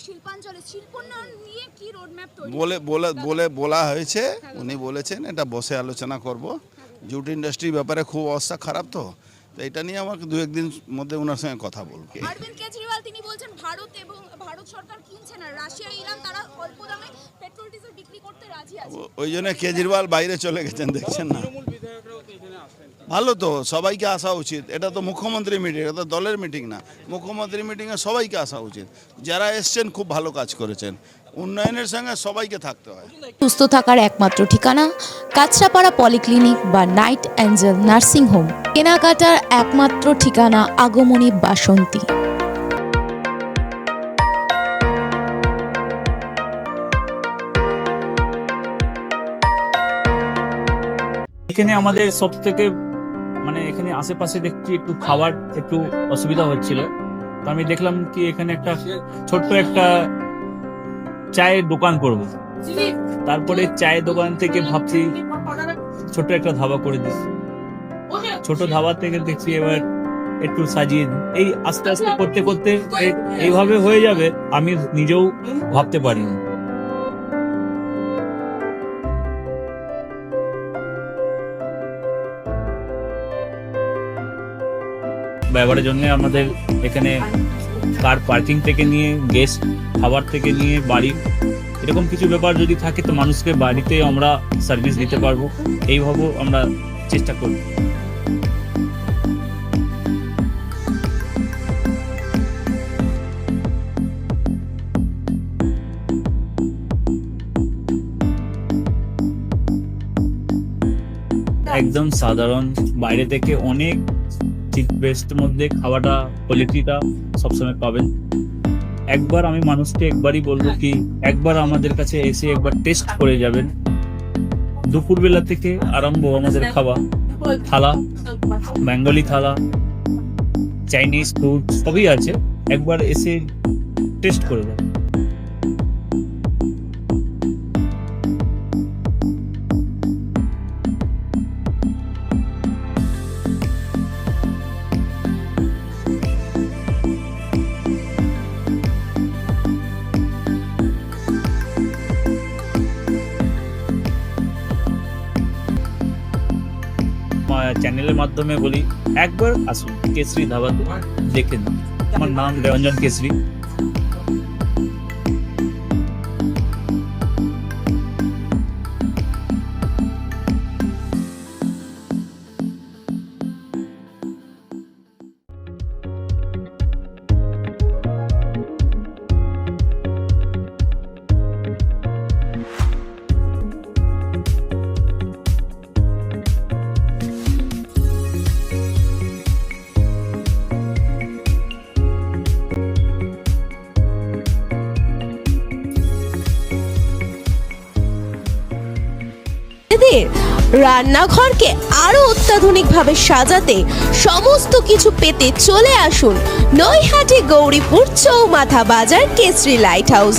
শিল্পাঞ্চলে শিল্পোন্নয়ন নিয়ে কি রোডম্যাপ তৈরি বলা হয়েছে, উনি বলেছেন এটা বসে আলোচনা করব। জুট ইন্ডাস্ট্রির ব্যাপারে খুব অবস্থা খারাপ, তো এটা নিয়ে আমাকে দু একদিন মধ্যে ওনার সঙ্গে কথা বলবো। অরবিন্দ কেজরিওয়াল তিনি বলছেন ভারত সরকার কিনছে না, রাশিয়া ইরান তারা অল্প দামে পেট্রোল ডিজেল বিক্রি করতে রাজি আছে। ওই জন্য কেজরিওয়াল বাইরে চলে গেছেন, দেখছেন না? ভালো তো, সবাইকে আসা উচিত। এটা তো মুখ্যমন্ত্রী মিটিং, এটা তো দলের মিটিং না। মুখ্যমন্ত্রী মিটিংয়ে সবাইকে আসা উচিত। যারা এসছেন খুব ভালো কাজ করেছেন। উন্নয়নের সঙ্গে সবাইকে থাকতে হয়। সুস্থ থাকার একমাত্র ঠিকানা কাঁচরাপাড়া পলিক্লিনিক বা নাইট অ্যাঞ্জেল নার্সিং হোম। কেনাকাটার একমাত্র ঠিকানা আগমনী বাসন্তী। এখানে আমাদের সব থেকে এখানে আশেপাশে দেখছি একটু খাবার একটু অসুবিধা হচ্ছিল, তো আমি দেখলাম কি এখানে একটা ছোট্ট একটা চায়ের দোকান করব। তারপরে চায়ের দোকান থেকে ভাবছি ছোট একটা ধাবা করে দিই। ছোট ধাবা থেকে দেখছি এবার একটু সাজিয়ে এই আস্তে আস্তে করতে করতে এইভাবে হয়ে যাবে, আমি নিজেও ভাবতে পারিনি। ব্যবহারের জন্য আমাদের এখানে কার পার্কিং থেকে নিয়ে গেস্ট খাবার থেকে নিয়ে বাড়ি এরকম কিছু ব্যাপার যদি থাকে তো মানুষকে বাড়িতে আমরা সার্ভিস দিতে পারবো, এইভাবেও আমরা চেষ্টা করব। একদম সাধারণ, বাইরে থেকে অনেক চিপ বেস্ট মধ্যে খাওয়াটা কোয়ালিটিটা সবসময় পাবেন। একবার আমি মানুষকে একবারই বলবো কি একবার আমাদের কাছে এসে একবার টেস্ট করে যাবেন। দুপুরবেলা থেকে আরম্ভ আমাদের খাওয়া, থালা, বেঙ্গলি থালা, চাইনিজ ফুড সবই আছে, একবার এসে টেস্ট করে যাবেন। চ্যানেলের মাধ্যমে বলি একবার আসুন কেশরী ধাবাতে দেখে নিন। আমার নাম রঞ্জন কেশরী। রান্নাঘরকে আরো অত্যাধুনিকভাবে সাজাতে সমস্ত কিছু পেতে চলে আসুন নৈহাটি গৌরীপুর চৌমাথা বাজার কেশরী লাইট হাউস।